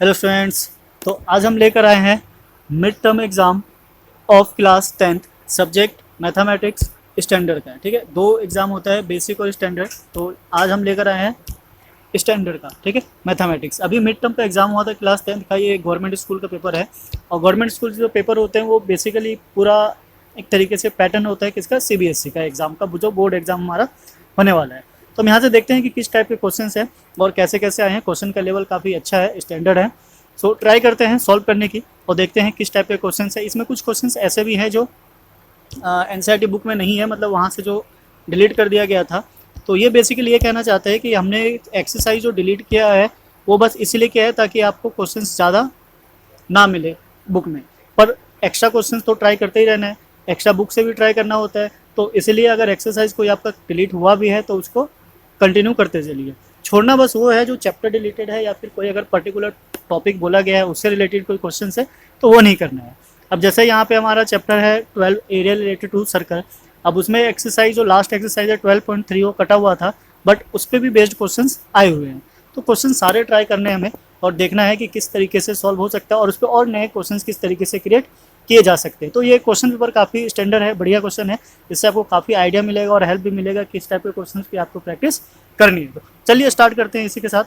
Hello students. तो आज हम लेकर आए हैं mid term exam of class 10th subject mathematics standard का। ठीक है, दो एग्ज़ाम होता है, बेसिक और स्टैंडर्ड। तो आज हम लेकर आए हैं स्टैंडर्ड का। ठीक है, मैथमेटिक्स। अभी मिड टर्म का एग्ज़ाम हुआ था क्लास 10th का, ये गवर्नमेंट स्कूल का पेपर है। और गवर्नमेंट स्कूल के जो पेपर होते हैं वो बेसिकली पूरा एक तरीके से पैटर्न होता है किसका, सीबीएसई का एग्ज़ाम का, जो बोर्ड एग्ज़ाम हमारा होने वाला है। तो हम यहाँ से देखते हैं कि किस टाइप के क्वेश्चन हैं और कैसे कैसे आए हैं। क्वेश्चन का लेवल काफ़ी अच्छा है, स्टैंडर्ड है। सो ट्राई करते हैं सॉल्व करने की और देखते हैं किस टाइप के क्वेश्चन है। इसमें कुछ क्वेश्चन ऐसे भी हैं जो एनसीईआरटी बुक में नहीं है, मतलब वहाँ से जो डिलीट कर दिया गया था। तो ये बेसिकली ये कहना चाहते हैं कि हमने एक्सरसाइज जो डिलीट किया है वो बस इसीलिए किया है ताकि आपको क्वेश्चन ज़्यादा ना मिले बुक में, पर एक्स्ट्रा क्वेश्चन तो ट्राई करते ही रहना है, एक्स्ट्रा बुक से भी ट्राई करना होता है। तो इसलिए अगर एक्सरसाइज कोई आपका डिलीट हुआ भी है तो उसको कंटिन्यू करते चलिए। छोड़ना बस वो है जो चैप्टर डिलीटेड है या फिर कोई अगर पर्टिकुलर टॉपिक बोला गया है उससे रिलेटेड कोई क्वेश्चन है तो वो नहीं करना है। अब जैसे यहाँ पे हमारा चैप्टर है 12 एरिया रिलेटेड टू सर्कल। अब उसमें एक्सरसाइज जो लास्ट एक्सरसाइज है 12.3 वो कटा हुआ था, बट उस पर भी बेस्ड क्वेश्चन आए हुए हैं। तो क्वेश्चन सारे ट्राई करने हमें और देखना है कि किस तरीके से सॉल्व हो सकता है और उस पर और नए क्वेश्चन किस तरीके से क्रिएट किए जा सकते हैं। तो ये क्वेश्चन पेपर काफ़ी स्टैंडर्ड है, बढ़िया क्वेश्चन है। इससे आपको काफ़ी आइडिया मिलेगा और हेल्प भी मिलेगा किस टाइप के क्वेश्चन की आपको प्रैक्टिस करनी है। तो चलिए स्टार्ट करते हैं इसी के साथ।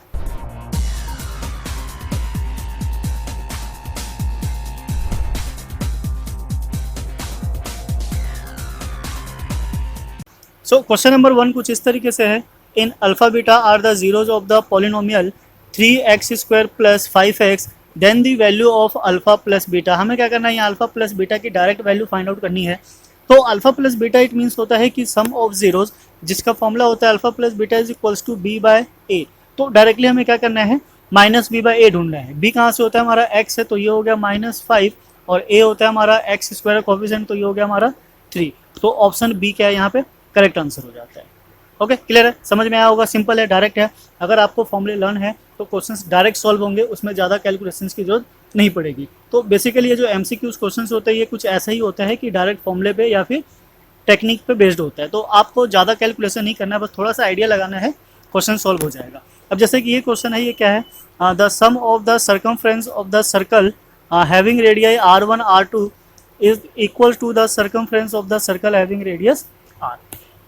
सो क्वेश्चन नंबर 1 कुछ इस तरीके से है। इन alpha beta are the zeros of the polynomial 3x² plus 5x, then the value of alpha plus beta. हमें क्या करना है, यहाँ अल्फा प्लस बीटा की डायरेक्ट वैल्यू फाइंड आउट करनी है। तो alpha plus beta it means होता है कि सम ऑफ जीरोज, जिसका फॉर्मूला होता है alpha plus beta is equals to B by A. तो डायरेक्टली हमें क्या करना है, माइनस बी बाय ए ढूंढना है। बी कहाँ से होता है, हमारा एक्स है तो ये हो गया -5, और ए होता है हमारा एक्स स्क्वायर कोफिशिएंट, तो ये हो गया हमारा 3। तो ऑप्शन बी क्या है यहाँ पे करेक्ट आंसर हो जाता है। ओके, क्लियर है, समझ में आया होगा, सिंपल है, डायरेक्ट है। अगर आपको फॉर्मूले लर्न है तो क्वेश्चंस डायरेक्ट सॉल्व होंगे, उसमें ज़्यादा कैलकुलेशंस की जरूरत नहीं पड़ेगी। तो बेसिकली ये जो एमसीक्यूज क्वेश्चंस होते हैं ये कुछ ऐसा ही होता है कि डायरेक्ट फॉर्मूले पे या फिर टेक्निक पे बेस्ड होता है। तो आपको ज़्यादा कैलकुलेशन नहीं करना है, बस थोड़ा सा आइडिया लगाना है, क्वेश्चन सॉल्व हो जाएगा। अब जैसे कि ये क्वेश्चन है, ये क्या है, the sum of the circumference of the circle having radii r1 r2 is equal to the circumference of the circle having radius r।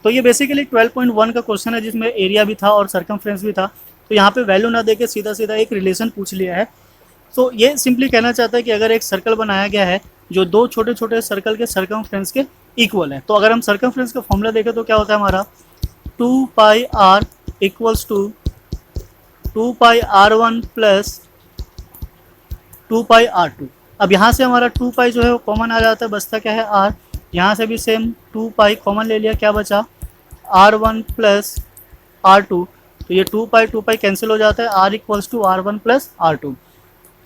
तो ये बेसिकली 12.1 का क्वेश्चन है जिसमें एरिया भी था और सर्कमफ्रेंस भी था। तो यहाँ पे वैल्यू ना देके सीधा सीधा एक रिलेशन पूछ लिया है। तो ये सिंपली कहना चाहता है कि अगर एक सर्कल बनाया गया है जो दो छोटे छोटे सर्कल के सर्कमफ्रेंस के इक्वल है, तो अगर हम सर्कमफ्रेंस का फॉर्मूला देखें तो क्या होता है हमारा 2 pi r equals to 2 pi r1 plus 2 pi r2। अब यहाँ से हमारा 2 पाई जो है वो कॉमन आ जाता है, बचता क्या है r। यहाँ से भी सेम 2 पाई कॉमन ले लिया, क्या बचा r1 प्लस r2। तो ये 2 पाई कैंसिल हो जाता है, r equals to r1 plus r2।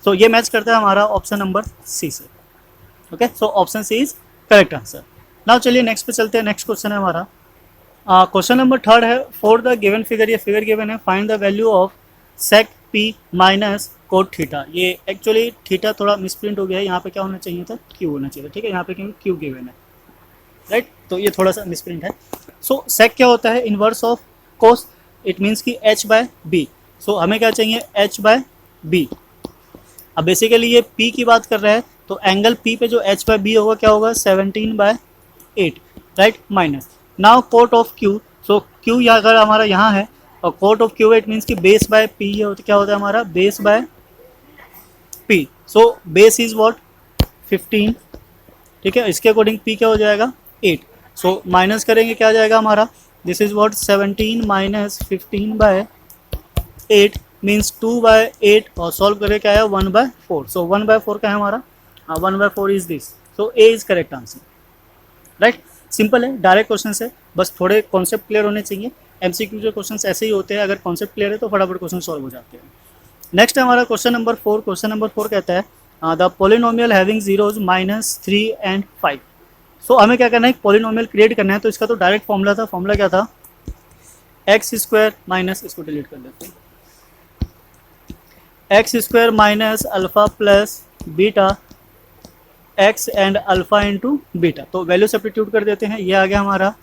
तो ये मैच करता है हमारा ऑप्शन नंबर सी से। Okay, so option C is correct answer. Now चलिए नेक्स्ट पे चलते हैं। नेक्स्ट क्वेश्चन है हमारा, क्वेश्चन नंबर 3 है। फॉर द गिवन फिगर, ये फिगर गिवन है, find the value of sec P minus cot theta. ये एक्चुअली थीटा थोड़ा मिसप्रिंट हो गया है, यहाँ पे क्या होना चाहिए था, क्यू होना चाहिए था। ठीक है, यहाँ पे क्यू गिवन है, राइट, तो ये थोड़ा सा मिसप्रिंट है। सो सेक क्या होता है, inverse of cos, it means कि h बाय बी। सो हमें क्या चाहिए, h बाय बी। अब बेसिकली ये p की बात कर रहा है तो एंगल p पे जो h बाय बी होगा क्या होगा 17/8, right, minus. Now cot of q, so q अगर हमारा यहाँ है और cot of q it means कि बेस बाय p, ये क्या होता है हमारा base by p। So base is what 15, ठीक है, इसके अकॉर्डिंग p क्या हो जाएगा 8। सो माइनस करेंगे क्या आ जाएगा हमारा, this is what 17 minus 15/8 means 2/8, और सॉल्व करके क्या है 1/4। सो 1/4 का है हमारा, 1/4 is this. So A is correct answer, right. Simple है, डायरेक्ट क्वेश्चन है, बस थोड़े कॉन्सेप्ट क्लियर होने चाहिए। एमसीक्यू के क्वेश्चन ऐसे ही होते हैं, अगर कॉन्सेप्ट क्लियर है तो फटाफट क्वेश्चन सॉल्व हो जाते हैं। नेक्स्ट है हमारा क्वेश्चन नंबर 4। क्वेश्चन नंबर 4 कहता है the polynomial having zeros -3 and 5। सो हमें क्या करना है, पॉलिनोमियल क्रिएट करना है। तो इसका तो डायरेक्ट फॉर्मूला था, फॉर्मूला क्या था, एक्स स्क्वायर माइनस, इसको डिलीट कर देते हैं, x square minus alpha plus beta x and alpha into beta. तो वैल्यू सब्स्टिट्यूट कर देते हैं, ये आ गया हमारा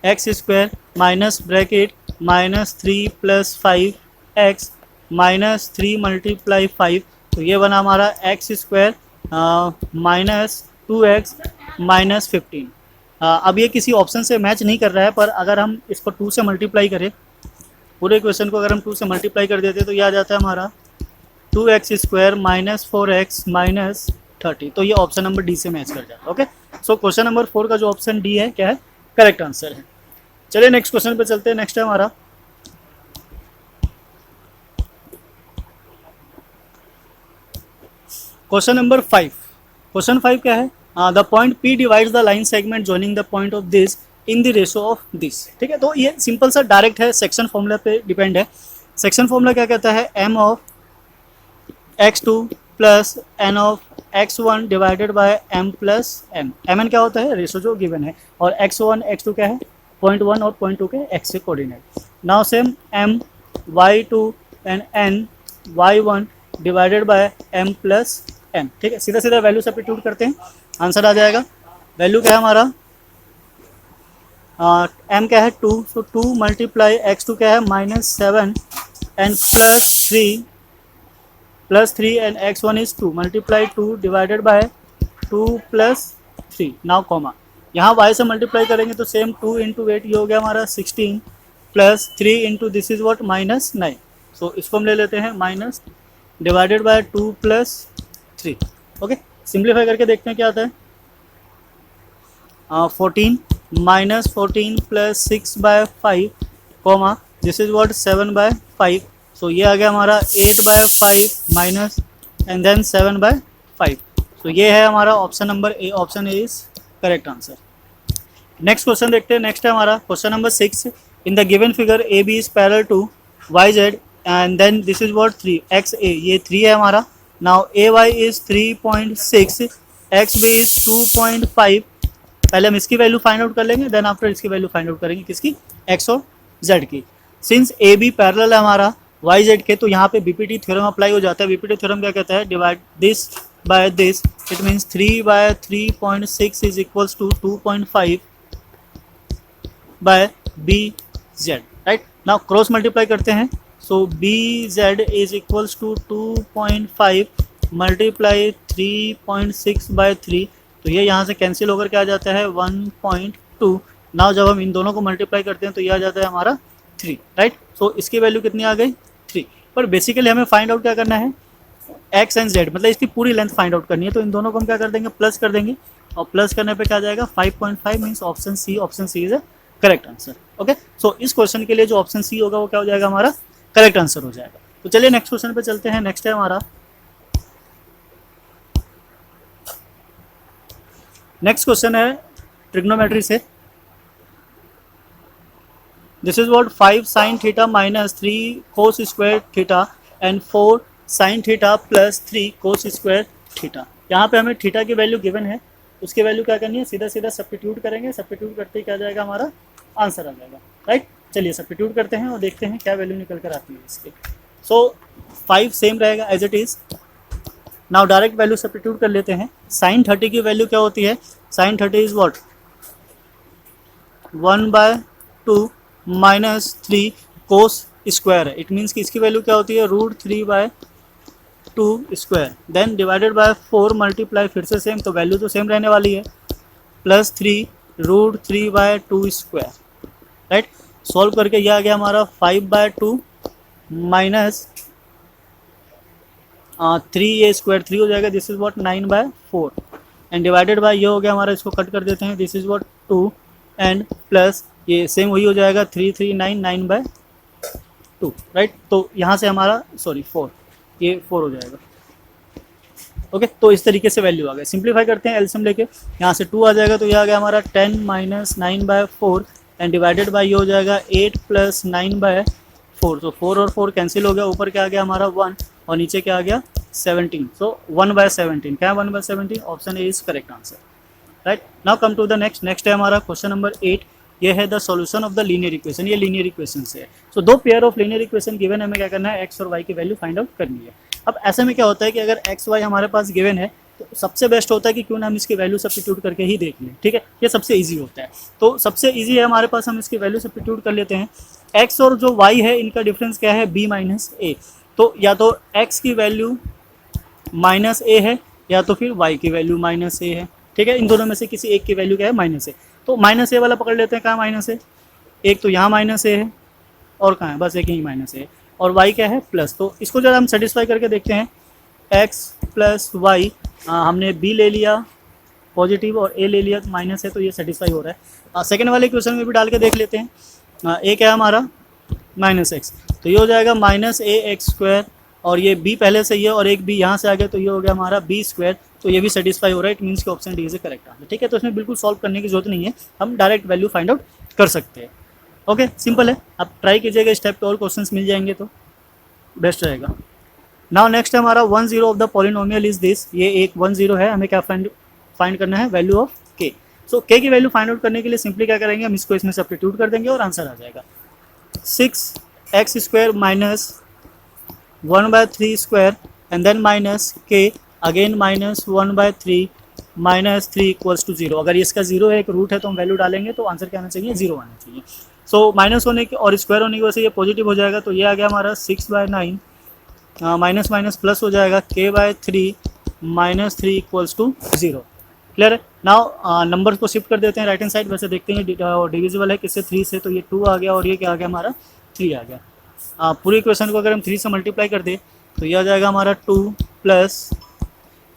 x square minus bracket -3 + 5 x -3 × 5 तो ये बना हमारा x square minus 2x minus 15। अब ये किसी ऑप्शन से मैच नहीं कर रहा है, पर अगर हम इसको 2 से मल्टीप्लाई करें, पूरे क्वेश्चन को अगर हम 2 से मल्टीप्लाई कर देते तो ये आ जाता है हमारा 2x square minus 4x minus 30। तो ये ऑप्शन नंबर डी से मैच कर जाता है। ओके, सो क्वेश्चन नंबर 4 का जो ऑप्शन डी है क्या है, करेक्ट आंसर है। चलिए नेक्स्ट क्वेश्चन पे चलते हैं। नेक्स्ट है हमारा क्वेश्चन नंबर 5। क्वेश्चन 5 क्या है, the point P divides the line segment joining the point of this in the ratio of this. ठीक है, तो ये सिंपल सा डायरेक्ट है, सेक्शन फॉर्मूला पे डिपेंड है। सेक्शन फॉर्मूला क्या कहता है, m of x2 plus n of x1 divided by m plus m। mn क्या होता है, रेशो जो गिवन है, और x1 x2 क्या है, 0.1 और 0.2 के x से coordinate. Now same m y2 and n y1 divided by m plus m। ठीक है, सीधा सीधा वैल्यू सब्स्टिट्यूट करते हैं, आंसर आ जाएगा। वैल्यू क्या है हमारा, m क्या है 2, सो 2 मल्टीप्लाई x2 क्या है -7 and plus 3 and x1 is 2 multiply 2 divided by 2 plus 3। Now comma, यहाँ y से मल्टीप्लाई करेंगे तो सेम 2 इंटू 8 ये हो गया हमारा 16 plus 3 into this is what -9। सो इसको हम ले लेते हैं minus divided by 2 plus 3। Okay, simplify करके देखते हैं क्या आता है, 14 minus 14 plus 6 by 5 comma this is what 7 by 5। सो ये आ गया हमारा 8 by 5 minus and then 7 by 5। तो ये है हमारा option number A, option A is correct answer. Next question देखते हैं। नेक्स्ट है हमारा question number 6। In the given figure A B is parallel to Y Z and then this is what 3 X A, ये 3 है हमारा। Now A Y is 3.6, X B is 2.5। पहले हम इसकी वैल्यू फाइंड आउट कर लेंगे, देन आफ्टर इसकी value find out करेंगे, किसकी, एक्स और जेड की। सिंस ए बी पैरेलल है हमारा वाई जेड के, तो यहाँ पे बीपीटी थ्योरम अप्लाई हो जाता है। बीपीटी थ्योरम क्या कहता है, divide this by this, it means 3 by 3.6 is equals to 2.5 by B Z, right. Now cross multiply करते हैं, so B Z is equals to 2.5 multiply 3.6 by 3, तो ये यहाँ से कैंसिल होकर क्या आ जाता है 1.2। नाउ जब हम इन दोनों को मल्टीप्लाई करते हैं तो ये आ जाता है हमारा 3, राइट। सो इसकी वैल्यू कितनी आ गई 3। पर बेसिकली हमें फाइंड आउट क्या करना है, एक्स एंड जेड, मतलब इसकी पूरी लेंथ फाइंड आउट करनी है। तो इन दोनों को हम क्या कर देंगे, प्लस कर देंगे, और प्लस करने पे क्या आ जाएगा 5.5, means option C is a correct answer. Okay, so इस क्वेश्चन के लिए जो ऑप्शन सी होगा वो क्या हो जाएगा, हमारा करेक्ट आंसर हो जाएगा। तो चलिए नेक्स्ट क्वेश्चन पे चलते हैं। नेक्स्ट है हमारा नेक्स्ट क्वेश्चन है ट्रिग्नोमेट्री से। This is what 5 sin theta minus 3 cos square theta and 4 sin theta plus 3 cos square theta. यहाँ पे हमें थीटा की वैल्यू गिवन है, उसकी वैल्यू क्या करनी है, सीधा सीधा सब्स्टिट्यूट करेंगे। सब्स्टिट्यूट करते ही क्या जाएगा, हमारा आंसर आ जाएगा, राइट। चलिए सब्स्टिट्यूट करते हैं और देखते हैं क्या वैल्यू निकल कर आती है इसके। सो 5 सेम रहेगा as it is. Now direct value substitute कर लेते हैं। साइन 30 की वैल्यू क्या होती है, sine 30 is what 1/2 minus 3 cos square है। इट मीन्स कि इसकी वैल्यू क्या होती है, √3/2 square, then divided by 4 multiply, फिर से सेम, तो वैल्यू तो सेम रहने वाली है, प्लस 3 √3/2 स्क्वायर, राइट। सॉल्व करके यह आ गया हमारा 5/2 माइनस 3 ये स्क्वायर 3 हो जाएगा, this is what 9/4 and divided by ये हो गया हमारा, इसको कट कर देते हैं, this is what 2 and plus ये सेम वही हो जाएगा 339 9/2, राइट। तो यहाँ से हमारा 4 ये 4 हो जाएगा। ओके, तो इस तरीके से वैल्यू आ गया। सिंप्लीफाई करते हैं एलसीएम लेके, यहाँ से 2 आ जाएगा तो ये आ गया हमारा 10 माइनस 9/4 एंड डिवाइडेड बाय ये हो जाएगा 8 प्लस 9/4। तो 4 और 4 कैंसिल हो गया, ऊपर क्या आ गया हमारा 1 और नीचे क्या आ गया 17। सो 1/17 क्या है, 1/17, option A is correct answer, right. Now come to the next है हमारा क्वेश्चन नंबर 8। ये है the solution of the linear equation. ये लीनियर इक्वेशन से है। So 2 pair of linear equation given है, हमें क्या करना है, एक्स और वाई की वैल्यू फाइंड आउट करनी है। अब ऐसे में क्या होता है कि अगर एक्स वाई हमारे पास गिवन है तो सबसे बेस्ट होता है कि क्यों ना हम इसकी वैल्यू सब्स्टिट्यूट करके ही देख लें, ठीक है। ये सबसे ईजी होता है, तो सबसे ईजी है हमारे पास, हम इसकी वैल्यू सब्स्टिट्यूट कर लेते हैं। एक्स और जो वाई है इनका डिफरेंस क्या है, बी माइनस ए। तो या तो एक्स की वैल्यू माइनस ए है या तो फिर y की वैल्यू माइनस ए है, ठीक है। इन दोनों में से किसी एक की वैल्यू क्या है, माइनस ए। तो माइनस ए वाला पकड़ लेते हैं, कहाँ माइनस ए, एक तो यहाँ माइनस ए है और कहाँ है, बस एक ही माइनस ए, और y क्या है प्लस। तो इसको जरा हम सेटिस्फाई करके देखते हैं, x प्लस वाई, हमने b ले लिया पॉजिटिव और a ले लिया माइनस है, तो ये सेटिस्फाई हो रहा है। सेकेंड वाले क्वेश्चन में भी डाल के देख लेते हैं, a क्या है हमारा माइनस एक्स, तो ये हो जाएगा माइनस ए एक्स स्क्वायर, और ये b पहले से ही है और एक b यहाँ से आ गया, तो ये हो गया हमारा b स्क्वायर, तो ये भी सेटिस्फाई हो रहा है। इट मीन्स कि option D is correct answer, ठीक है। तो इसमें बिल्कुल सॉल्व करने की जरूरत नहीं है, हम डायरेक्ट वैल्यू फाइंड आउट कर सकते हैं। ओके, सिंपल है, आप ट्राई कीजिएगा, स्टेप पे और क्वेश्चंस मिल जाएंगे तो बेस्ट रहेगा। नाउ नेक्स्ट है हमारा 10 of the polynomial is this, ये एक 10 है, हमें क्या फाइंड करना है, value of k। So k की वैल्यू फाइंड आउट करने के लिए सिंपली क्या करेंगे, हम इसको इसमें सब्स्टिट्यूट कर देंगे और आंसर आ जाएगा 6x square minus 1/3 square and then minus k again minus 1/3 minus 3 equals to 0। अगर इसका 0 है, एक रूट है, तो हम वैल्यू डालेंगे तो आंसर क्या आना चाहिए, 0 आना चाहिए। सो माइनस होने की और स्क्वायर होने की वजह से ये पॉजिटिव हो जाएगा, तो ये आ गया हमारा 6/9 माइनस माइनस प्लस हो जाएगा k/3 minus 3 equals to 0। Clear है। नाउ नंबर को शिफ्ट कर देते हैं राइट हैंड साइड, वैसे देखते हैं डिविजिबल है किससे, 3 से, तो ये 2 आ गया और ये क्या आ गया हमारा 3 आ गया। पूरी इक्वेशन को अगर हम 3 से मल्टीप्लाई कर दें तो ये आ जाएगा हमारा 2 प्लस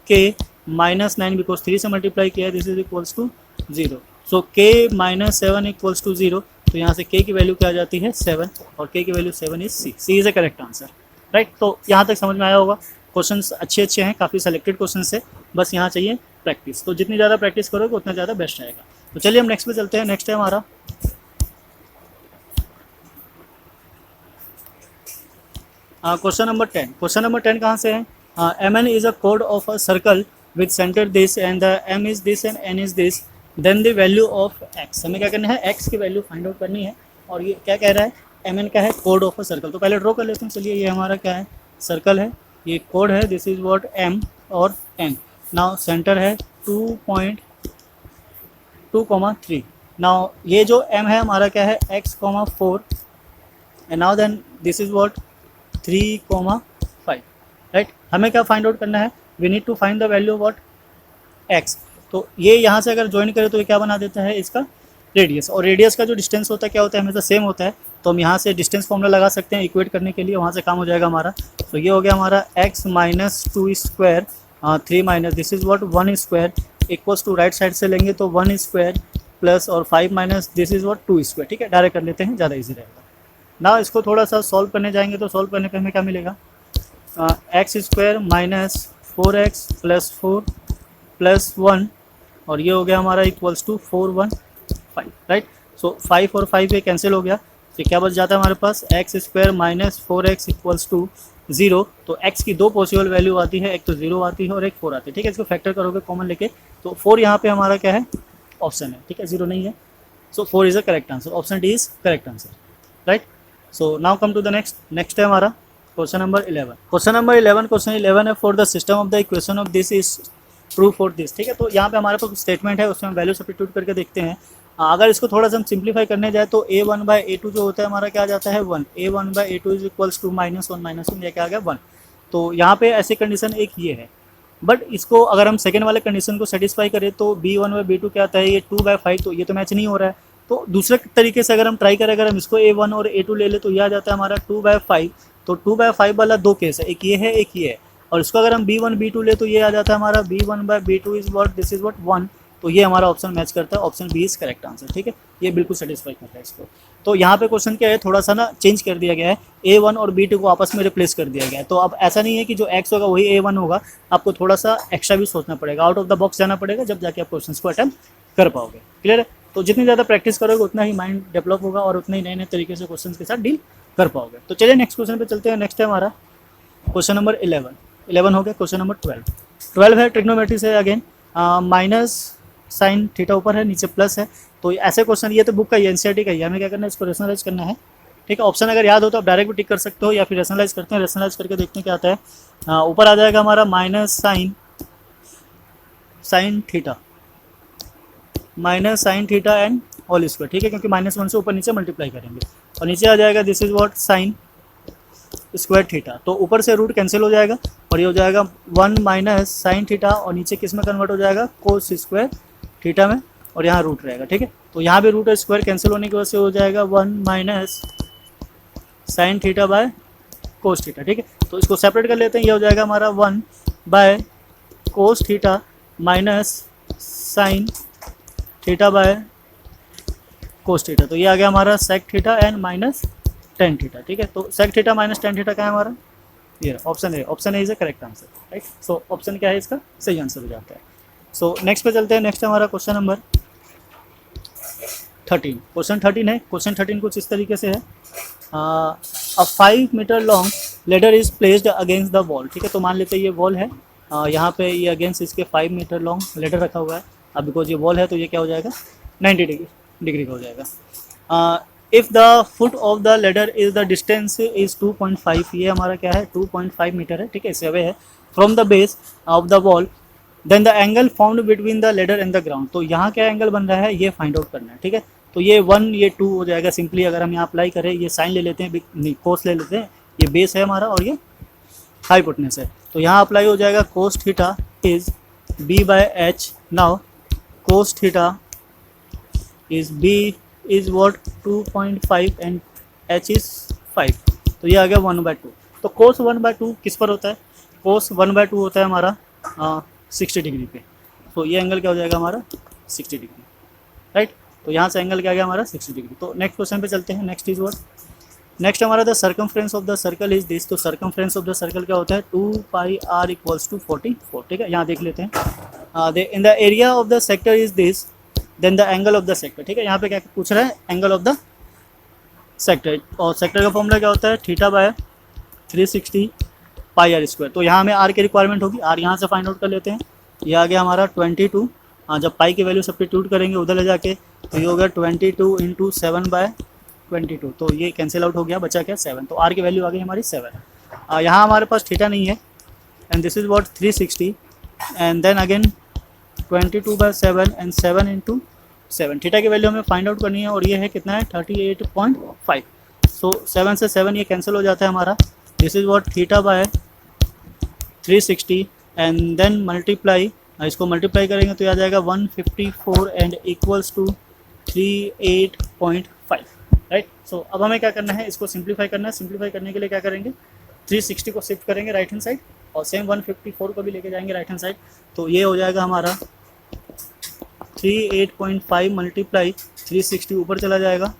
k माइनस 9, बिकॉज 3 से मल्टीप्लाई किया है, this is equals to 0। So k minus 7 equals to 0, तो यहाँ से k की वैल्यू क्या आ जाती है 7, और k की value 7 is C is a correct answer, right. तो यहाँ तक समझ में आया होगा, क्वेश्चंस अच्छे हैं, काफ़ी सेलेक्टेड क्वेश्चंस है, बस यहाँ चाहिए प्रैक्टिस। तो जितनी ज़्यादा प्रैक्टिस करोगे उतना ज़्यादा बेस्ट रहेगा। तो चलिए हम नेक्स्ट पे चलते हैं। नेक्स्ट है हमारा क्वेश्चन नंबर 10। क्वेश्चन नंबर 10 कहाँ से है, mn इज अ कोड of a circle with centre this and the m is this and n is this, then the value of x। हमें क्या करना है, x की वैल्यू फाइंड आउट करनी है, और ये क्या कह रहा है, mn का है कोड ऑफ अ सर्कल। तो पहले ड्रॉ कर लेते हैं, चलिए ये हमारा क्या है, सर्कल है, ये कोड है, दिस इज व्हाट m और n। नाउ सेंटर है 2.2,3। नाउ ये जो m है हमारा क्या है, x, 4, and now then this is what 3,5, right. हमें क्या फाइंड आउट करना है, we need to find the value of what x। तो ये यहाँ से अगर ज्वाइन करें तो ये क्या बना देता है, इसका रेडियस, और रेडियस का जो डिस्टेंस होता है क्या होता है, हमेशा सेम होता है, तो हम यहाँ से डिस्टेंस फॉर्मूला लगा सकते हैं इक्वेट करने के लिए, वहाँ से काम हो जाएगा हमारा। तो ये हो गया हमारा x minus 2 square 3 minus this is what 1 square equals to, right side से लेंगे तो 1 स्क्वायर प्लस और 5 minus this is what 2 square, ठीक है। डायरेक्ट कर लेते हैं, ज़्यादा ईजी रहेगा ना। इसको थोड़ा सा सॉल्व करने जाएंगे तो सॉल्व करने पे हमें क्या मिलेगा, x square minus 4x plus 4 plus 1, और ये हो गया हमारा इक्वल्स टू 415, राइट। सो 5 और 5 ये कैंसिल हो गया, तो क्या बच जाता है हमारे पास, X square minus 4x equals to 0। तो x की दो पॉसिबल वैल्यू आती है, एक तो 0 आती है और एक 4 आती है, ठीक है। इसको फैक्टर करोगे कॉमन लेके, तो 4 यहाँ पे हमारा क्या है, ऑप्शन है, ठीक है, 0 नहीं है। So 4 is a correct answer, option D is correct answer, right. So now come to the next है हमारा क्वेश्चन नंबर 11। क्वेश्चन नंबर 11 है, for the system of the equation of this is true for this, ठीक है। तो यहाँ पे हमारे पास statement है, उसमें हम वैल्यू सब्स्टिट्यूट करके देखते हैं। अगर इसको थोड़ा सा हम सिंप्लीफाई करने जाए तो a1/a2 जो होता है हमारा क्या आ जाता है 1, a1/a2 इज इक्वल्स टू -1 ये क्या आ गया 1। तो यहाँ पे ऐसी कंडीशन एक ये है, बट इसको अगर हम सेकेंड वाले कंडीशन को सेटिस्फाई करें तो b1/b2 क्या आता है, ये 2/5, तो ये तो मैच नहीं हो रहा है। तो दूसरे तरीके से अगर हम ट्राई करें, अगर हम इसको a1 और a2 ले ले तो यह आ जाता है हमारा 2/5। तो 2/5 वाला दो केस है, एक ये है एक ये है, और इसको अगर हम b1 b2 ले तो ये आ जाता है हमारा b1/b2 is what this is what 1। तो ये हमारा ऑप्शन मैच करता है, option B is correct answer, ठीक है। ये बिल्कुल सेटिस्फाई करता है इसको। तो यहाँ पे क्वेश्चन क्या है, थोड़ा सा ना चेंज कर दिया गया है, a1 और b2 को आपस में रिप्लेस कर दिया गया है। तो अब ऐसा नहीं है कि जो x होगा वही a1 होगा, आपको थोड़ा सा एक्स्ट्रा भी सोचना पड़ेगा, आउट ऑफ द बॉक्स जाना पड़ेगा, जब जाके आप क्वेश्चन को अटेम्प्ट कर पाओगे। क्लियर है। तो जितनी ज़्यादा प्रैक्टिस करोगे उतना ही माइंड डेवलप होगा और उतने ही नए नए तरीके से क्वेश्चन के साथ डील कर पाओगे। तो चलिए नेक्स्ट क्वेश्चन पे चलते हैं। नेक्स्ट है हमारा क्वेश्चन नंबर 11 हो गया। क्वेश्चन नंबर 12 है, ट्रिग्नोमेट्री से अगेन, माइनस साइन थीटा ऊपर है, नीचे प्लस है। तो ऐसे क्वेश्चन, ये तो बुक का ही एनसीईआरटी का ही, हमें क्या करना है, इसको रेशनलाइज करना है, ठीक है। ऑप्शन अगर याद हो तो आप डायरेक्ट भी टिक कर सकते हो या फिर रेशनलाइज करते हैं, रेशनलाइज करके देखते हैं क्या आता है। ऊपर आ जाएगा हमारा minus sine theta and whole square, ठीक है, क्योंकि -1 से ऊपर नीचे मल्टीप्लाई करेंगे, और नीचे आ जाएगा this is what sine square theta. तो ऊपर से रूट कैंसिल हो जाएगा और ये हो जाएगा 1 माइनस साइन थीटा, और नीचे किस में कन्वर्ट हो जाएगा, कोस स्क्वायर थीटा में, और यहाँ रूट रहेगा। ठीक है, तो यहाँ भी रूट स्क्वायर कैंसिल होने की वजह से हो जाएगा 1 minus sine theta by cos theta. ठीक है, तो इसको सेपरेट कर लेते हैं, ये हो जाएगा हमारा 1 by cos theta minus sine theta by cos theta. तो ये आ गया हमारा sec theta and minus tan theta. ठीक है, तो sec theta minus tan theta क्या है हमारा, ये option A. Option A is the correct answer, right. So option क्या है इसका, सही आंसर हो जाता है। सो नेक्स्ट पे चलते हैं। नेक्स्ट हमारा क्वेश्चन नंबर 13। क्वेश्चन 13 है। क्वेश्चन 13 कुछ इस तरीके से है, a 5 metre long ladder is placed against the wall. ठीक है, तो मान लेते हैं ये वॉल है, यहाँ पे ये अगेंस्ट इसके 5 मीटर लॉन्ग लेडर रखा हुआ है। अब बिकॉज ये वॉल है तो ये क्या हो जाएगा, 90 डिग्री का हो जाएगा। If the foot of the ladder is the distance is 2.5, ये हमारा क्या है 2.5 मीटर है। ठीक है, इससे अवे है from the base of the wall, then the angle found between the ladder and the ground. तो यहाँ क्या एंगल बन रहा है, ये फाइंड आउट करना है। ठीक है, तो ये 1 ये 2 हो जाएगा सिंपली। अगर हम यहाँ अप्लाई करें, ये साइन ले लेते हैं, नहीं कोस ले लेते हैं, ये बेस है हमारा और ये हाइपोटेनस है, तो यहाँ अप्लाई हो जाएगा cos theta is b by H. Now cos theta is b is what 2.5 and h is 5, तो ये आ गया 1/2। तो कोस 1/2 किस पर होता है, कोस 1/2 होता है हमारा 60 डिग्री पे। तो ये एंगल क्या हो जाएगा हमारा 60 डिग्री, राइट। तो यहाँ से एंगल क्या गया हमारा 60 डिग्री। तो नेक्स्ट क्वेश्चन पे चलते हैं। नेक्स्ट इज व्हाट, नेक्स्ट हमारा the circumference of the circle is this. तो सर्कमफ्रेंस ऑफ द सर्कल क्या होता है 2 पाई r इक्वल्स टू 44। ठीक है, यहाँ देख लेते हैं। In the area of the sector is this, then the angle of the sector. ठीक है, यहाँ पे क्या पूछ रहा है, एंगल ऑफ द सेक्टर, और सेक्टर का फॉर्मूला क्या होता है theta by 360 pi r square. तो यहाँ हमें r की रिक्वायरमेंट होगी, r यहाँ से फाइंड आउट कर लेते हैं। ये आ गया हमारा 22। जब पाई की वैल्यू सब्स्टिट्यूट करेंगे उधर ले जाके, तो ये हो गया 22 इंटू 7/22। तो ये कैंसिल आउट हो गया, बचा क्या 7। तो r की वैल्यू आ गई हमारी 7। यहाँ हमारे पास थीटा नहीं है, and this is what 360, and then again 22/7 and 7 into 7। Theta की वैल्यू हमें फाइंड आउट करनी है, और ये है कितना है 38.5। सो 7 से 7 ये कैंसिल हो जाता है हमारा। This is what theta by 360 and then multiply, इसको मल्टीप्लाई करेंगे तो आ जाएगा 154 and equals to 38.5, right. So अब हमें क्या करना है, इसको सिंप्लीफाई करना है। सिंप्लीफाई करने के लिए क्या करेंगे, 360 को शिफ्ट करेंगे राइट हैंड साइड, और सेम 154 को भी लेके जाएंगे राइट हैंड साइड। तो ये हो जाएगा हमारा 38.5 मल्टीप्लाई 360 ऊपर चला जाएगा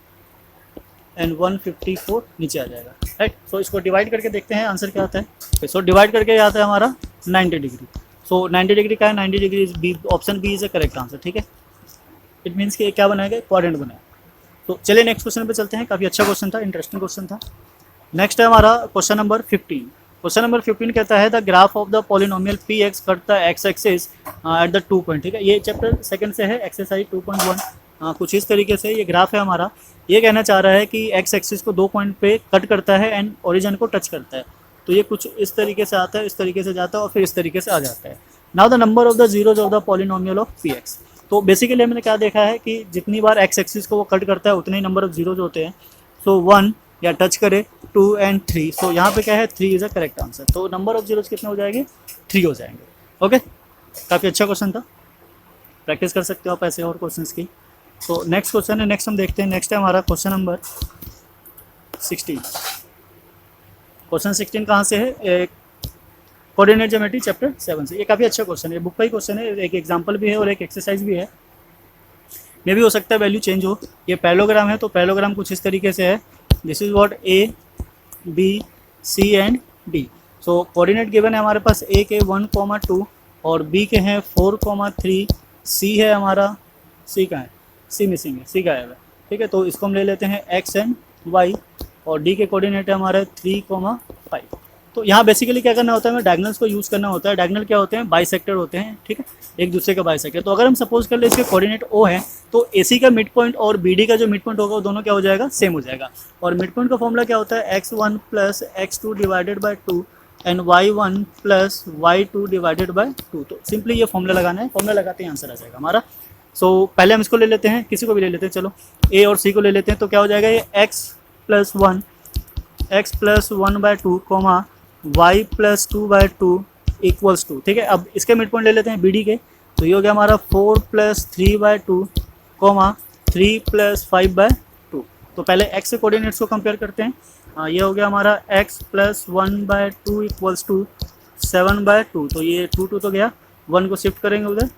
एंड 154 नीचे आ जाएगा, राइट। सो इसको डिवाइड करके देखते हैं आंसर क्या आता है। सो डिवाइड करके आता है हमारा 90 डिग्री। सो 90 डिग्री का है, 90 degree is B, option B is a correct answer. ठीक है, इट मीन्स कि क्या बनाएगा, क्वाड्रेंट बनाएगा। तो चलिए नेक्स्ट क्वेश्चन पे चलते हैं। काफ़ी अच्छा क्वेश्चन था, इंटरेस्टिंग क्वेश्चन था। नेक्स्ट है हमारा क्वेश्चन नंबर 15। क्वेश्चन नंबर 15 कहता है the graph of the polynomial P x cut the x axis at the 2 point. ठीक है, ये चैप्टर सेकंड से है, एक्सरसाइज 2.1। कुछ इस तरीके से ये ग्राफ है हमारा। ये कहना चाह रहा है कि एक्स एक्सिस को 2 पॉइंट पे कट करता है एंड ओरिजिन को टच करता है। तो ये कुछ इस तरीके से आता है, इस तरीके से जाता है और फिर इस तरीके से आ जाता है। Now the number of the zeros of the polynomial of P x. तो बेसिकली हमने क्या देखा है कि जितनी बार एक्स एक्सिस को वो कट करता है उतने ही नंबर ऑफ जीरोज होते हैं। सो 1 या टच करे 2 एंड 3। सो यहाँ पे क्या है 3 इज अ करेक्ट आंसर। तो नंबर ऑफ जीरोज कितने हो जाएंगे, 3 हो जाएंगे। ओके, काफ़ी अच्छा क्वेश्चन था, प्रैक्टिस कर सकते हो आप ऐसे और क्वेश्चंस की। तो नेक्स्ट क्वेश्चन है, नेक्स्ट हम देखते हैं। नेक्स्ट है हमारा क्वेश्चन नंबर 16। क्वेश्चन 16 कहाँ से है, कोऑर्डिनेट ज्योमेट्री चैप्टर 7 से। ये काफ़ी अच्छा क्वेश्चन है, बुक का ही क्वेश्चन है, एक एग्जांपल भी है और एक एक्सरसाइज भी है। मे भी हो सकता है वैल्यू चेंज हो। ये पैरेललोग्राम है, तो पैरेललोग्राम कुछ इस तरीके से है। This is what A B C and D. So coordinate given है हमारे पास, ए के 1,2 और बी के हैं 4,3, सी है हमारा, सी का है, सी मिसिंग है, सी गायब है। ठीक है, तो इसको हम ले लेते हैं एक्स एंड वाई, और डी के कोऑर्डिनेट है हमारे 3,5। तो यहाँ बेसिकली क्या करना होता है, हमें डायगनल्स को यूज़ करना होता है। डायगनल क्या होते हैं, बाइसेक्टर होते हैं। ठीक है, एक दूसरे का बाइसेक्टर। तो अगर हम सपोज कर ले इसके कोऑर्डिनेट ओ है, तो एसी का मिड पॉइंट और बीडी का जो मिड पॉइंट होगा वो दोनों क्या हो जाएगा, सेम हो जाएगा। और मिड पॉइंट का फॉर्मूला क्या होता है, x1 plus x2 divided by 2 and y1 plus y2 divided by 2। तो सिंपली ये फॉर्मूला लगाना है, फॉर्मूला लगाते ही आंसर आ जाएगा हमारा। सो पहले हम इसको ले लेते हैं, किसी को भी ले लेते हैं, चलो ए और सी को ले लेते हैं। तो क्या हो जाएगा, ये x plus 1 x plus 1/2 comma y plus 2/2 equals to, ठीक है। अब इसके मिड पॉइंट ले लेते हैं बी डी के, तो ये हो गया हमारा 4 प्लस 3/2 कॉमा 3 प्लस 5/2। तो पहले एक्स के कोऑर्डिनेट्स को कंपेयर करते हैं। ये हो गया हमारा x प्लस 1/2 इक्वल्स टू 7/2, तो ये 2 तो गया, 1 को शिफ्ट करेंगे उधर,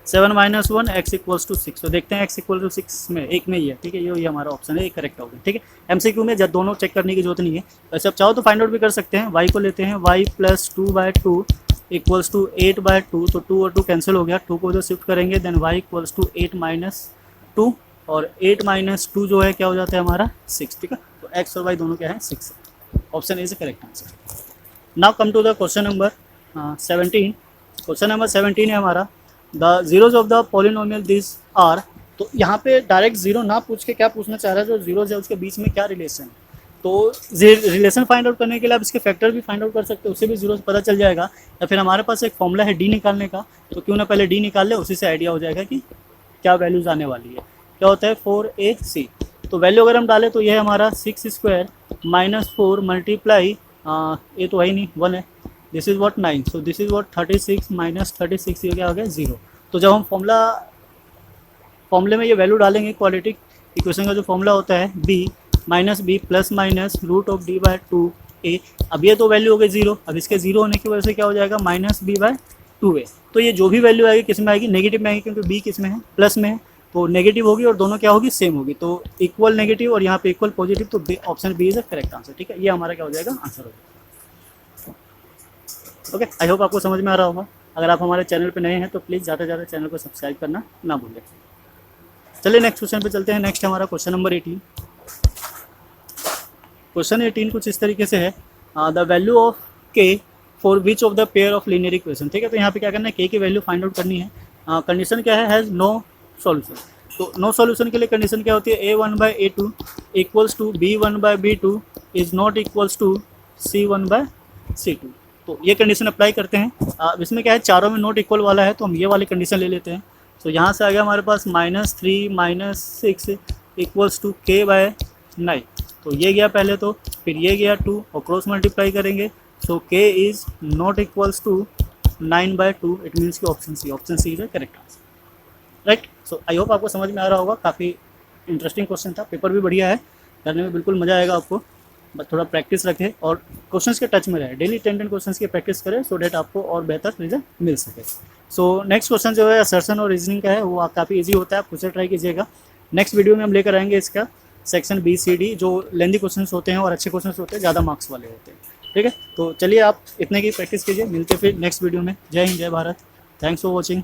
7 माइनस 1 x इक्वल्स टू 6। तो देखते हैं x इक्वल टू 6 में एक में ही है, ठीक है, ये हमारा ऑप्शन है, ये करेक्ट हो गया, ठीक है। एमसीक्यू में जब दोनों चेक करने की जरूरत नहीं है, वैसे आप चाहो तो फाइंड आउट भी कर सकते हैं। y को लेते हैं, y प्लस 2/2 इक्वल्स टू 8/2, तो 2 और 2 कैंसिल हो गया, 2 को उधर शिफ्ट करेंगे, then y equals to 8 minus 2, और 8 माइनस 2 जो है क्या हो जाता है हमारा 6, ठीक है। तो x और y दोनों क्या है 6, option A is correct answer. Now come to the question number 17। Question number 17 है हमारा, the zeros of the polynomial this are. तो यहाँ पे डायरेक्ट जीरो ना पूछ के क्या पूछना चाह रहा है, जो जीरोज है उसके बीच में क्या रिलेशन है। तो रिलेशन फाइंड आउट करने के लिए आप इसके फैक्टर भी फाइंड आउट कर सकते हो, उससे भी जीरोज पता चल जाएगा। या फिर हमारे पास एक फॉर्मूला है डी निकालने का, तो क्यों ना पहले डी निकाल ले, उसी से आइडिया हो जाएगा कि क्या वैल्यूज आने वाली है। क्या होता है 4ac, तो वैल्यू अगर हम डालें तो यह है हमारा 6² माइनस 4 मल्टीप्लाई, ये तो है ही नहीं 1 है, this is what 9, so this is what 36 minus 36, ये क्या हो गया 0। तो जब हम फॉर्मूले में ये वैल्यू डालेंगे, क्वाड्रेटिक इक्वेशन का जो फॉर्मूला होता है b minus b plus minus root of d/2a। अब ये तो वैल्यू हो गई 0, अब इसके 0 होने की वजह से क्या हो जाएगा माइनस b/2a। तो ये जो भी वैल्यू आएगी किस में आएगी, नेगेटिव में आएगी, क्योंकि b किस में है प्लस में है, तो नेगेटिव होगी और दोनों क्या होगी सेम होगी, तो इक्वल नेगेटिव और यहाँ पे इक्वल पॉजिटिव, तो option B is the correct answer, ठीक है। ये हमारा क्या हो जाएगा आंसर होगा। ओके, आई होप आपको समझ में आ रहा होगा। अगर आप हमारे चैनल पे नए हैं तो प्लीज़ ज़्यादा से ज़्यादा चैनल को सब्सक्राइब करना ना भूलें। चलिए नेक्स्ट क्वेश्चन पे चलते हैं। नेक्स्ट हमारा क्वेश्चन नंबर 18। क्वेश्चन 18 कुछ इस तरीके से है, the value of k for which of the pair of linear equation, ठीक है। तो यहाँ पे क्या करना है, k की वैल्यू फाइंड आउट करनी है। कंडीशन क्या है, हैज़ नो सॉल्यूशन। तो नो सॉल्यूशन के लिए कंडीशन क्या होती है, a1/a2 equals to b1/b2 is not equals to c1/c2। तो ये कंडीशन अप्लाई करते हैं। अब इसमें क्या है, चारों में नॉट इक्वल वाला है, तो हम ये वाली कंडीशन ले लेते हैं। तो यहाँ से आ गया हमारे पास -3 - 6 इक्वल्स टू k/9। तो ये गया पहले, तो फिर ये गया 2 और क्रॉस मल्टीप्लाई करेंगे, so k is not equals to 9/2। It means कि option C is the correct answer, right. So I hope आपको समझ में आ रहा होगा। काफ़ी इंटरेस्टिंग क्वेश्चन था, पेपर भी बढ़िया है, करने में बिल्कुल मज़ा आएगा आपको। बस थोड़ा प्रैक्टिस रखें और क्वेश्चंस के टच में रहे, डेली 10 क्वेश्चंस की प्रैक्टिस करें, सो डेट आपको और बेहतर रिजल्ट मिल सके। सो नेक्स्ट क्वेश्चन जो है असर्शन और रीजनिंग का है, वो काफ़ी इजी होता है, आप खुद से ट्राई कीजिएगा। नेक्स्ट वीडियो में हम लेकर आएंगे इसका सेक्शन BCD, जो लेंदी क्वेश्चंस होते हैं और अच्छे क्वेश्चंस होते हैं, ज़्यादा मार्क्स वाले होते हैं, ठीक है। तो चलिए आप इतने की प्रैक्टिस कीजिए, मिलते फिर नेक्स्ट वीडियो में। जय हिंद, जय भारत, थैंक्स फॉर वॉचिंग।